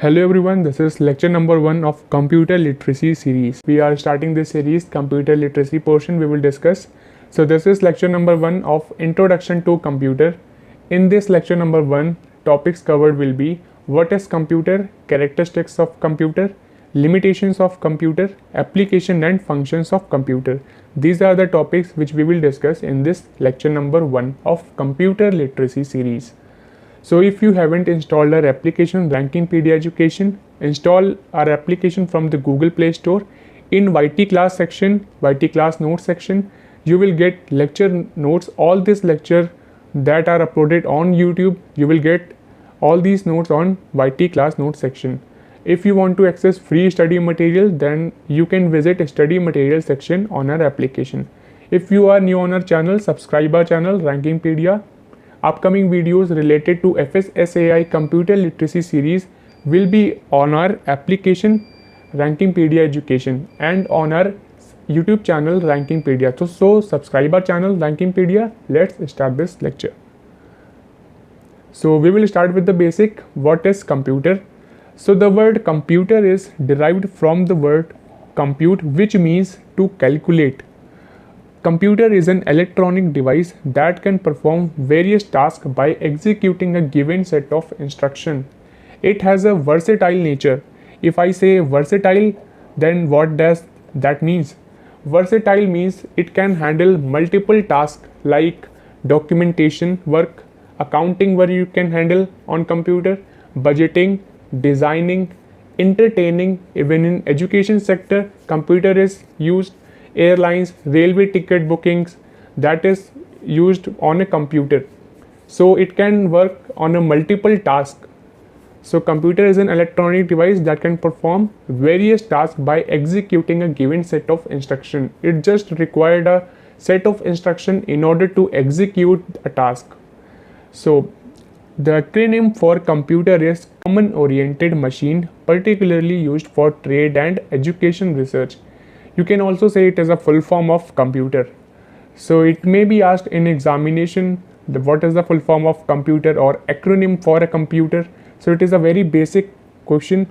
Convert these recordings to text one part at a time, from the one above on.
Hello everyone, this is lecture number 1 of computer literacy series. We are starting this series, computer literacy portion we will discuss. So this is lecture number 1 of introduction to computer. In this lecture number 1, topics covered will be what is computer, characteristics of computer, limitations of computer, application and functions of computer. These are the topics which we will discuss in this lecture number 1 of computer literacy series. So if you haven't installed our application rankingpedia education, install our application from the Google Play Store. In YT class section, YT class notes section, you will get lecture notes. All this lecture that are uploaded on YouTube, you will get all these notes on YT class notes section. If you want to access free study material, then you can visit study material section on our application. If you are new on our channel, subscribe our channel rankingpedia. Upcoming videos related to FSSAI computer literacy series will be on our application rankingpedia education and on our YouTube channel rankingpedia. So subscribe our channel rankingpedia. Let's start this lecture. So we will start with the basic. What is computer? So the word computer is derived from the word compute, which means to calculate. Computer is an electronic device that can perform various tasks by executing a given set of instructions. It has a versatile nature. If I say versatile, then what does that mean? Versatile means it can handle multiple tasks like documentation work, accounting work you can handle on computer, budgeting, designing, entertaining. Even in education sector, computer is used. Airlines, railway ticket bookings, that is used on a computer. So it can work on a multiple task. So computer is an electronic device that can perform various tasks by executing a given set of instruction. It just required a set of instruction in order to execute a task. So the acronym for computer is Common Oriented Machine, particularly used for trade and education research. You can also say it is a full form of computer. So it may be asked in examination, what is the full form of computer or acronym for a computer? So it is a very basic question.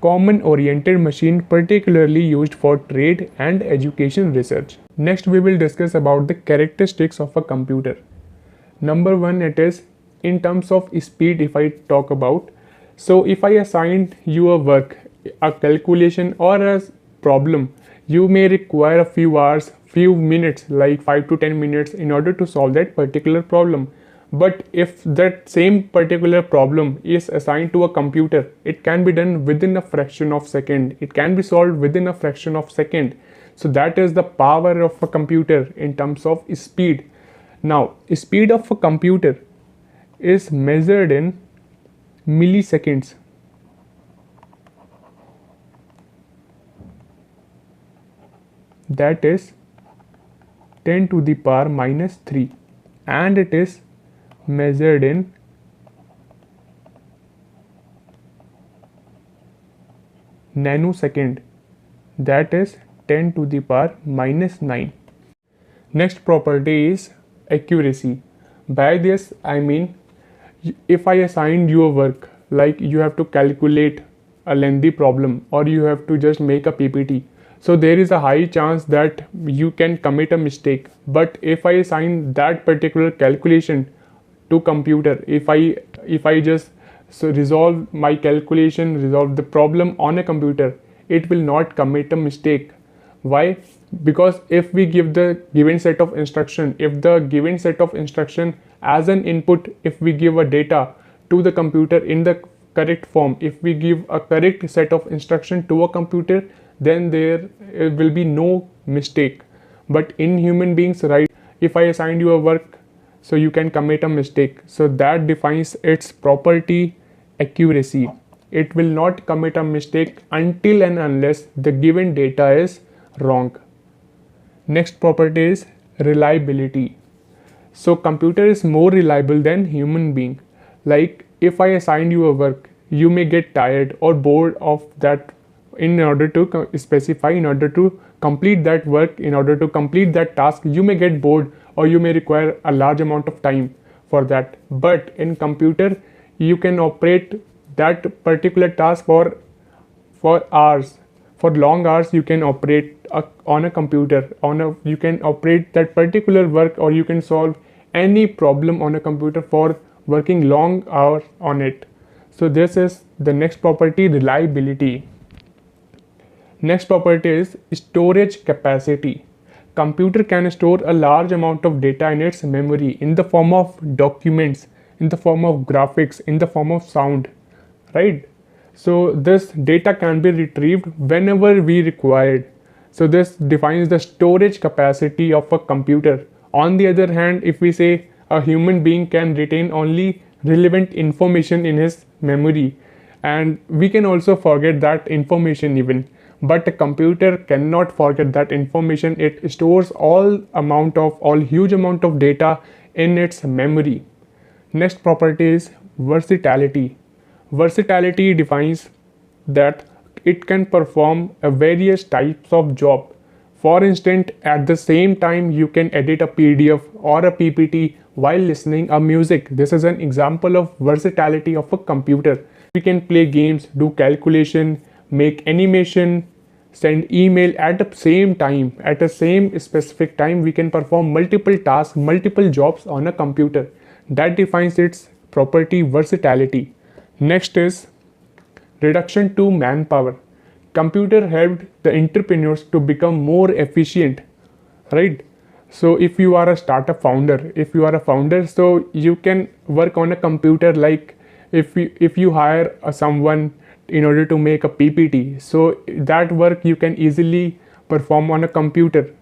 Common oriented machine, particularly used for trade and education research. Next we will discuss about the characteristics of a computer. Number 1, it is in terms of speed. If I talk about, so if I assigned you a work, a calculation or a problem, you may require a few hours, few minutes, like 5 to 10 minutes in order to solve that particular problem. But if that same particular problem is assigned to a computer, it can be done within a fraction of second. It can be solved within a fraction of second. So that is the power of a computer in terms of speed. Now, speed of a computer is measured in milliseconds. That is 10 to the power minus 3, and it is measured in nanosecond, that is 10 to the power minus 9. Next property is accuracy. By this I mean, if I assigned you a work, like you have to calculate a lengthy problem or you have to just make a PPT, so there is a high chance that you can commit a mistake. But if I assign that particular calculation to computer, if I just resolve my calculation, resolve the problem on a computer, it will not commit a mistake. Why? Because if we give the given set of instruction, if the given set of instruction as an input, if we give a data to the computer in the correct form, if we give a correct set of instruction to a computer, then there will be no mistake. But in human beings, right, if I assigned you a work, so you can commit a mistake. So that defines its property, accuracy. It will not commit a mistake until and unless the given data is wrong. Next property is reliability. So computer is more reliable than human being. Like if I assigned you a work, you may get tired or bored of that. In order to specify, in order to complete that work, in order to complete that task, you may get bored or you may require a large amount of time for that. But in computer, you can operate that particular task for hours, for long hours. You can operate on a computer, you can operate that particular work, or you can solve any problem on a computer for working long hours on it. So this is the next property, reliability. Next property is storage capacity. Computer can store a large amount of data in its memory in the form of documents, in the form of graphics, in the form of sound, right? So this data can be retrieved whenever we required. So this defines the storage capacity of a computer. On the other hand, if we say a human being can retain only relevant information in his memory, and we can also forget that information even, but a computer cannot forget that information. It stores all huge amount of data in its memory. Next property is versatility. Versatility defines that it can perform various types of job. For instance, at the same time you can edit a PDF or a PPT while listening a music. This is an example of versatility of a computer. We can play games, do calculation, make animation, send email at the same time. At the same specific time, we can perform multiple tasks, multiple jobs on a computer. That defines its property, versatility. Next is reduction to manpower. Computer helped the entrepreneurs to become more efficient, right? So if you are a startup founder, so you can work on a computer. Like if you hire someone in order to make a PPT, so that work you can easily perform on a computer.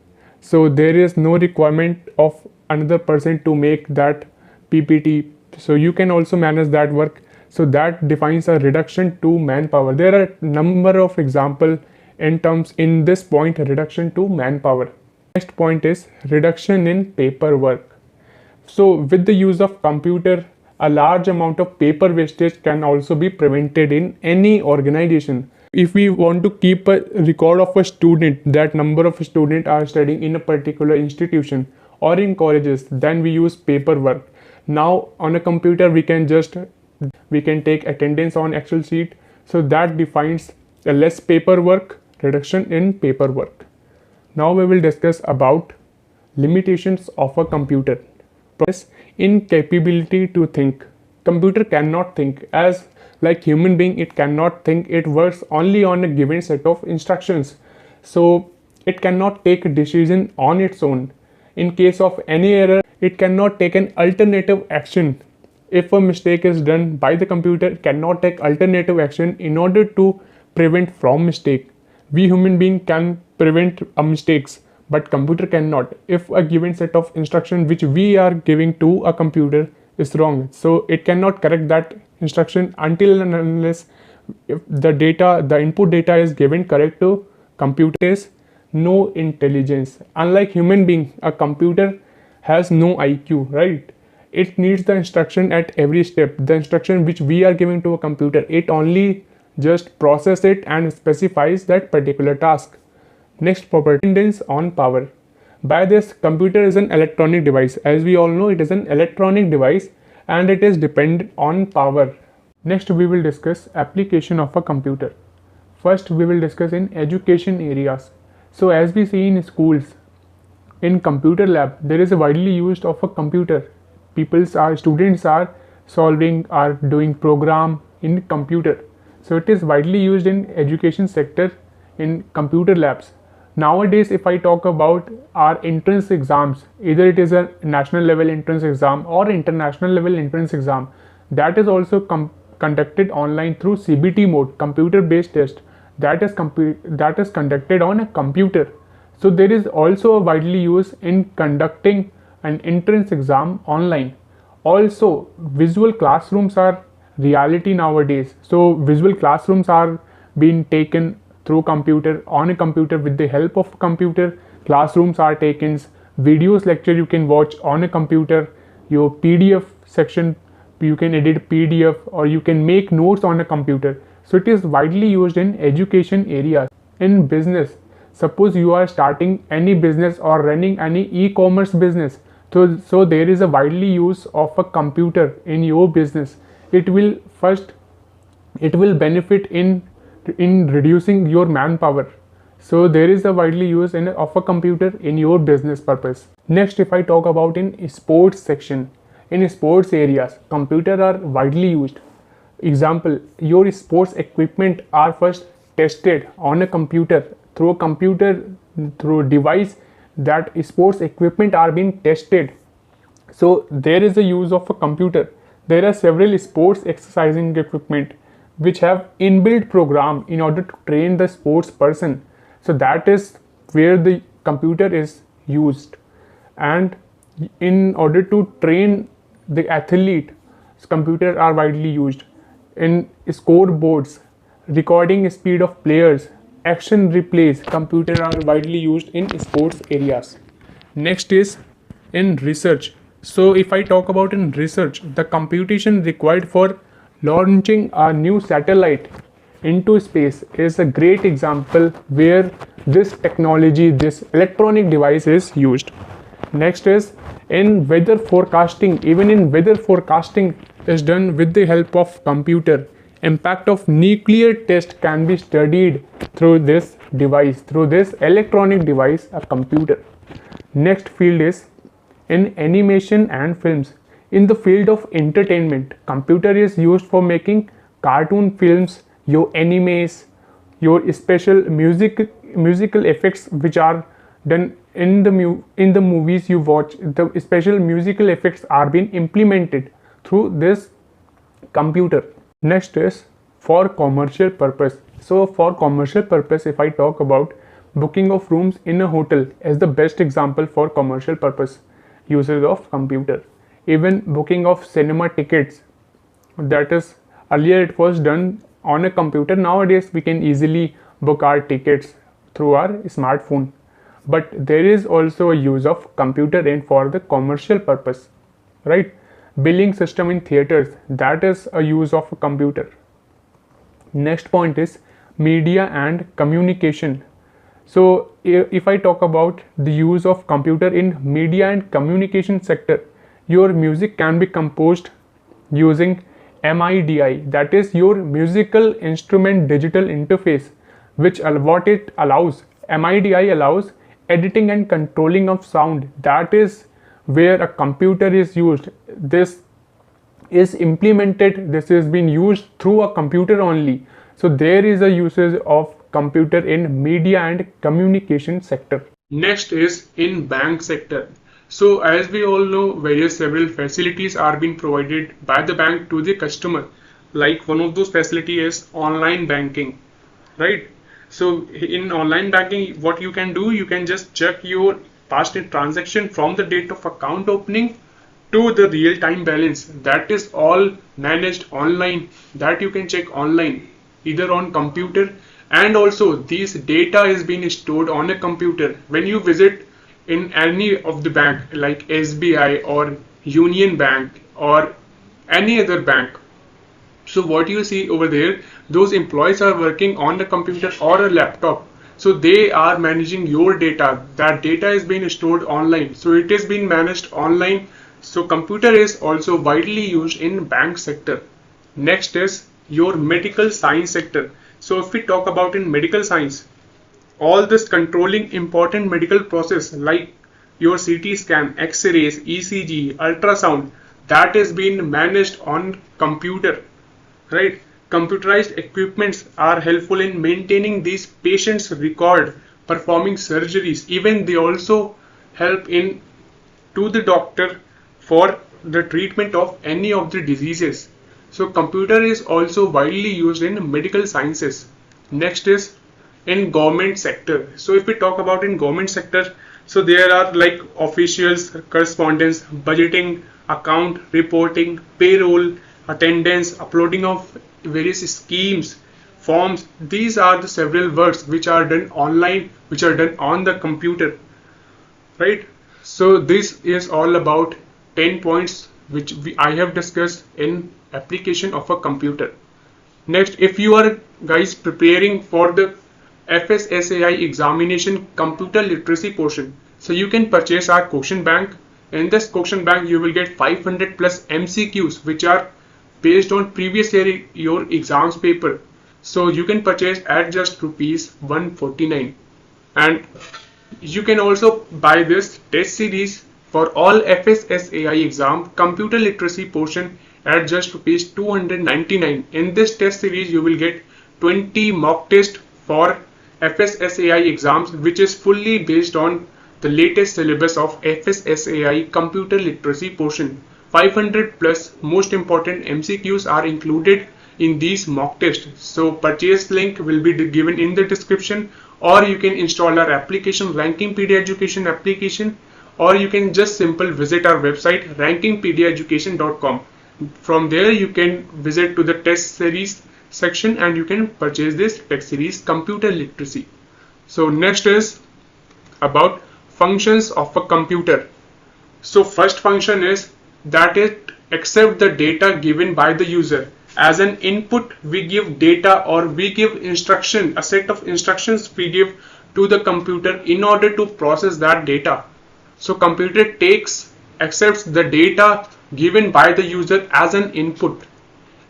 So there is no requirement of another person to make that PPT. So you can also manage that work. So that defines a reduction to manpower. There are a number of examples in this point, reduction to manpower. Next point is reduction in paperwork. So with the use of computer, a large amount of paper wastage can also be prevented in any organization. If we want to keep a record of a student, that number of students are studying in a particular institution or in colleges, then we use paperwork. Now on a computer we can take attendance on Excel sheet. So that defines a less paperwork, reduction in paperwork. Now we will discuss about limitations of a computer. Incapability to think. Computer cannot think. As like human being, it cannot think. It works only on a given set of instructions. So it cannot take a decision on its own. In case of any error, it cannot take an alternative action. If a mistake is done by the computer, it cannot take alternative action in order to prevent from mistake. We human being can prevent mistakes, but computer cannot. If a given set of instructions which we are giving to a computer is wrong, so it cannot correct that instruction until and unless if the input data is given correct to computer. Is no intelligence. Unlike human being, a computer has no IQ, right? It needs the instruction at every step. The instruction which we are giving to a computer, it only just process it and specifies that particular task. Next property, dependence on power. By this, computer is an electronic device. As we all know, it is an electronic device and it is dependent on power. Next, we will discuss application of a computer. First, we will discuss in education areas. So as we see in schools, in computer lab, there is a widely used of a computer. Students are doing program in computer. So it is widely used in education sector in computer labs. Nowadays, if I talk about our entrance exams, either it is a national level entrance exam or international level entrance exam, that is also conducted online through CBT mode, computer based test, that is conducted on a computer. So there is also a widely used in conducting an entrance exam online. Also, visual classrooms are reality nowadays. So visual classrooms are being taken through computer, on a computer, with the help of computer. Classrooms are taken, videos lecture you can watch on a computer. Your PDF section, you can edit PDF or you can make notes on a computer. So it is widely used in education areas. In business, suppose you are starting any business or running any e-commerce business, so there is a widely use of a computer in your business. It will first it will benefit in reducing your manpower. So there is a widely use of a computer in your business purpose. Next, if I talk about in sports section, in sports areas, computers are widely used. Example, your sports equipment are first tested on a computer through a device. That sports equipment are being tested. So there is a use of a computer. There are several sports exercising equipment which have inbuilt program in order to train the sports person. So that is where the computer is used. And in order to train the athlete, computers are widely used. In scoreboards, recording speed of players, action replays, computers are widely used in sports areas. Next is in research. So if I talk about in research, the computation required for launching a new satellite into space is a great example where this technology, this electronic device is used. Next is in weather forecasting. Even in weather forecasting is done with the help of computer. Impact of nuclear test can be studied through this device, through this electronic device, a computer. Next field is in animation and films. In the field of entertainment, computer is used for making cartoon films, your animes, your special musical effects which are done in the movies you watch. The special musical effects are being implemented through this computer. Next is for commercial purpose. So for commercial purpose, if I talk about booking of rooms in a hotel as the best example for commercial purpose usage of computer. Even booking of cinema tickets, that is earlier it was done on a computer. Nowadays we can easily book our tickets through our smartphone. But there is also a use of computer in for the commercial purpose, right? Billing system in theaters, that is a use of a computer. Next point is media and communication. So if I talk about the use of computer in media and communication sector, your music can be composed using MIDI, that is your musical instrument digital interface, which what it allows. MIDI allows editing and controlling of sound. That is where a computer is used. This is implemented, this is being used through a computer only. So there is a usage of computer in media and communication sector. Next is in bank sector. So as we all know, several facilities are being provided by the bank to the customer. Like one of those facilities is online banking, right? So in online banking, what you can do, you can just check your past transaction from the date of account opening to the real-time balance. That is all managed online, that you can check online either on computer, and also this data is being stored on a computer. When you visit in any of the bank like SBI or Union Bank or any other bank, so what you see over there, those employees are working on a computer or a laptop. So they are managing your data. That data is being stored online. So it is being managed online. So computer is also widely used in bank sector. Next is your medical science sector. So if we talk about in medical science, all this controlling important medical process like your CT scan, X-rays, ECG, ultrasound, that is being managed on computer, right? Computerized equipments are helpful in maintaining these patients' record, performing surgeries. Even they also help in to the doctor for the treatment of any of the diseases. So computer is also widely used in medical sciences. Next is in government sector. So if we talk about in government sector, so there are like officials, correspondence, budgeting, account, reporting, payroll, attendance, uploading of various schemes, forms. These are the several works which are done online, which are done on the computer, right? So this is all about 10 points which I have discussed in application of a computer. Next, if you are guys preparing for the FSSAI examination computer literacy portion, so you can purchase our question bank. In this question bank you will get 500 plus MCQs which are based on previous year your exams paper. So you can purchase at just rupees 149, and you can also buy this test series for all FSSAI exam computer literacy portion at just rupees 299. In this test series you will get 20 mock tests for FSSAI exams, which is fully based on the latest syllabus of FSSAI computer literacy portion. 500 plus most important MCQs are included in these mock tests. So purchase link will be given in the description, or you can install our application, rankingpedia education application, or you can just simple visit our website rankingpediaeducation.com. From there you can visit to the test series section and you can purchase this test series computer literacy. So next is about functions of a computer. So first function is that it accept the data given by the user. As an input we give data, or we give instruction, a set of instructions we give to the computer in order to process that data. So computer accepts the data given by the user as an input.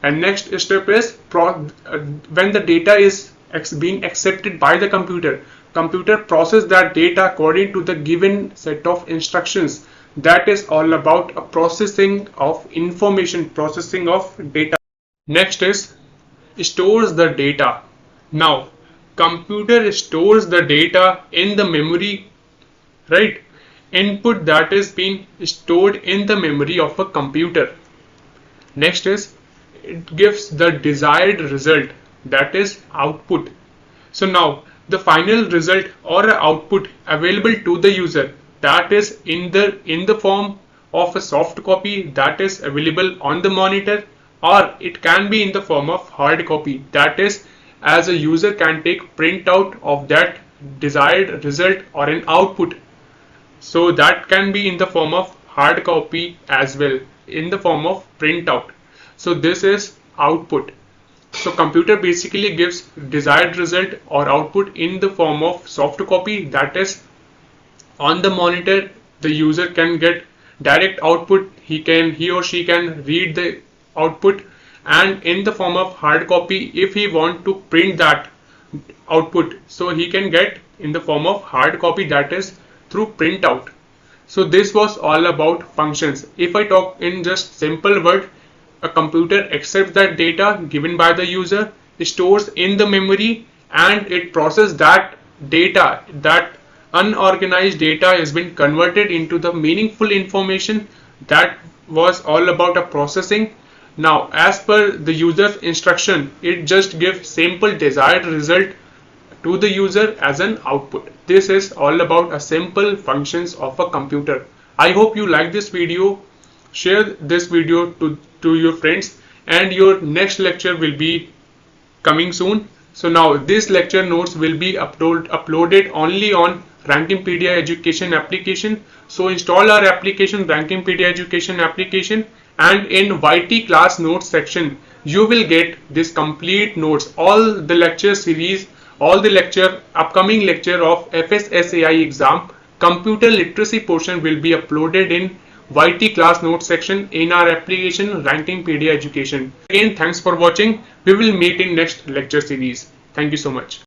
And next step is when the data is being accepted by the computer process that data according to the given set of instructions. That is all about a processing of information, processing of data. Next is stores the data. Now computer stores the data in the memory, right? Input that is being stored in the memory of a computer. Next is it gives the desired result, that is output. So now the final result or output available to the user, that is in the form of a soft copy that is available on the monitor, or it can be in the form of hard copy, that is as a user can take printout of that desired result or an output. So that can be in the form of hard copy as well, in the form of printout. So this is output. So computer basically gives desired result or output in the form of soft copy, that is on the monitor the user can get direct output, he or she can read the output, and in the form of hard copy if he want to print that output, so he can get in the form of hard copy, that is through printout. So this was all about functions. If I talk in just simple word, a computer accepts that data given by the user, stores in the memory, and it processes that data, that unorganized data has been converted into the meaningful information. That was all about a processing. Now as per the user's instruction, it just gives simple desired result to the user as an output. This is all about a simple functions of a computer. I hope you like this video. Share this video to your friends, and your next lecture will be coming soon. So now this lecture notes will be uploaded only on rankingpedia education application. So install our application, rankingpedia education application, and in YT class notes section you will get this complete notes, all the lecture series, all the upcoming lecture of FSSAI exam computer literacy portion will be uploaded in YT class notes section in our application rankingpedia education. Again, thanks for watching. We will meet in next lecture series. Thank you so much.